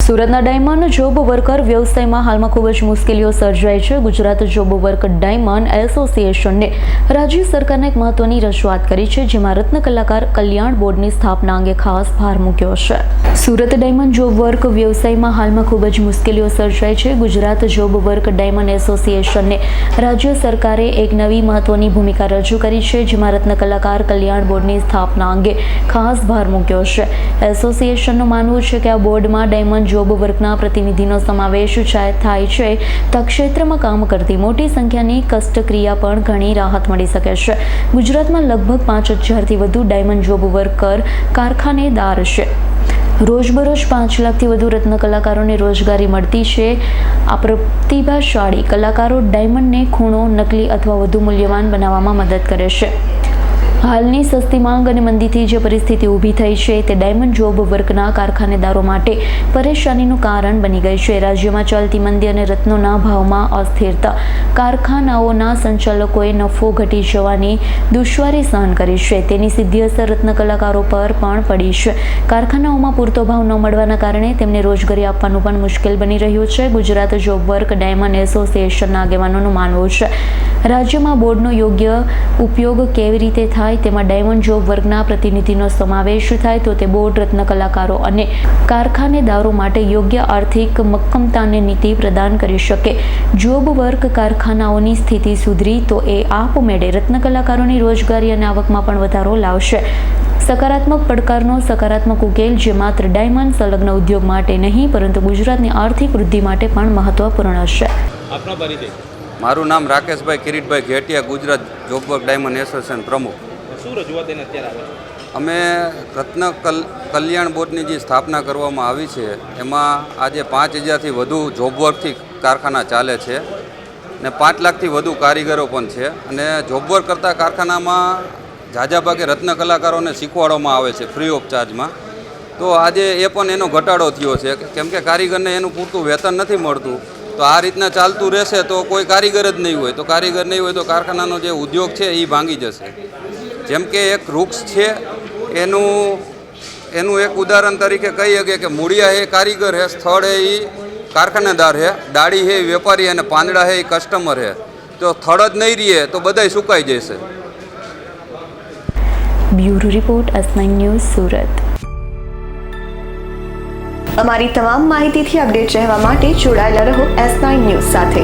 સુરતના diamond job worker વ્યવસાયમાં હાલમાં ખૂબ જ મુશ્કેલીઓ સર્જાઈ છે. ગુજરાત જોબ વર્ક ડાયમંડ એસોસિએશનને રાજ્ય સરકારને એક મહત્વની રજૂઆત કરી છે, જેમાં રત્ન કલાકાર કલ્યાણ બોર્ડની સ્થાપના અંગે ખાસ ભાર મૂક્યો છે. સુરત ડાયમંડ જોબ વર્ક વ્યવસાયમાં હાલમાં ખૂબ જ મુશ્કેલીઓ સર્જાઈ છે. ગુજરાત જોબ વર્ક ડાયમંડ એસોસિએશનને રાજ્ય સરકારે એક નવી મહત્વની ભૂમિકા રજૂ કરી છે, જેમાં રત્ન કલાકાર કલ્યાણ બોર્ડની સ્થાપના અંગે ખાસ ભાર મૂક્યો છે. એસોસિએશનનું માનવું છે કે આ બોર્ડમાં ડાયમંડ જોબ વર્કના પ્રતિનિધિનો સમાવેશ થાય છે તો ક્ષેત્રમાં કામ કરતી મોટી સંખ્યાની કષ્ટક્રિયા પણ ઘણી રાહત મળી શકે છે. ગુજરાતમાં લગભગ 5000થી વધુ ડાયમંડ જોબ વર્કર કારખાનેદાર છે. રોજબરોજ 5 લાખથી વધુ રત્ન કલાકારોને રોજગારી મળતી છે. આ પ્રતિભાશાળી કલાકારો ડાયમંડને ખૂણો, નકલી અથવા વધુ મૂલ્યવાન બનાવવામાં મદદ કરે છે. હાલની સસ્તી માંગ અને મંદીથી જે પરિસ્થિતિ ઊભી થઈ છે તે ડાયમંડ જોબ વર્કના કારખાનેદારો માટે પરેશાનીનું કારણ બની ગઈ છે. રાજ્યમાં ચાલતી મંદી અને રત્નોના ભાવમાં અસ્થિરતા કારખાનાઓના સંચાલકોએ નફો ઘટી જવાની દુશ્વારી સહન કરી છે. તેની સીધી અસર રત્ન કલાકારો પર પણ પડી છે. કારખાનાઓમાં પૂરતો ભાવ ન મળવાના કારણે તેમને રોજગારી આપવાનું પણ મુશ્કેલ બની રહ્યું છે. ગુજરાત જોબ વર્ક ડાયમંડ એસોસિએશનના આગેવાનોનું માનવું છે રાજ્યમાં બોર્ડનો યોગ્ય ઉપયોગ કેવી રીતે થાય, તેમાં ડાયમંડ જોબ વર્કના પ્રતિનિધિનો સમાવેશ થાય તો તે બોર્ડ રત્ન કલાકારો અને કારખાનેદારો માટે યોગ્ય આર્થિક મક્કમતાને નીતિ પ્રદાન કરી શકે. જોબ વર્ક કારખાનાઓની સ્થિતિ સુધરી તો એ આપમેળે રત્ન કલાકારોની રોજગારી અને આવકમાં પણ વધારો લાવશે. સકારાત્મક પડકારનો સકારાત્મક ઉકેલ જે માત્ર ડાયમંડ સંલગ્ન ઉદ્યોગ માટે નહીં પરંતુ ગુજરાતની આર્થિક વૃદ્ધિ માટે પણ મહત્વપૂર્ણ છે. આપનો પરિચય? મારું નામ Rakeshbhai Kiritbhai Ghetiya, Gujarat job work diamond association પ્રમુખ. શું રજૂઆત એને અત્યારે આવે છે? અમે રત્ન કલ્યાણ બોર્ડની જે સ્થાપના કરવામાં આવી છે એમાં આજે 5000થી વધુ જોબ વર્કથી કારખાના ચાલે છે ને 5 લાખથી વધુ કારીગરો પણ છે. અને જોબ વર્ક કરતા કારખાનામાં ઝાઝા ભાગે રત્ન કલાકારોને શીખવાડવામાં આવે છે ફ્રી ઓફ ચાર્જમાં. તો આજે એ પણ એનો ઘટાડો થયો છે, કેમ કે કારીગરને એનું પૂરતું વેતન નથી મળતું. તો આ રીતના ચાલતું રહેશે તો કોઈ કારીગર જ નહીં હોય. તો કારીગર નહીં હોય તો કારખાનાનો જે ઉદ્યોગ છે એ ભાંગી જશે. જેમ કે એક વૃક્ષ છે એનું એક ઉદાહરણ તરીકે કહી શકીએ કે મૂળિયા હે કારીગર હે, સ્થળ હે એ કારખાનેદાર હે, ડાળી હે વેપારી અને પાંદડા હે એ કસ્ટમર હે. તો થળ જ નહીં રહે તો બધાય સુકાઈ જશે. Bureau report S9 news Surat. અમારી તમામ માહિતીથી અપડેટ રહેવા માટે જોડાયેલા રહો S9 ન્યૂઝ સાથે.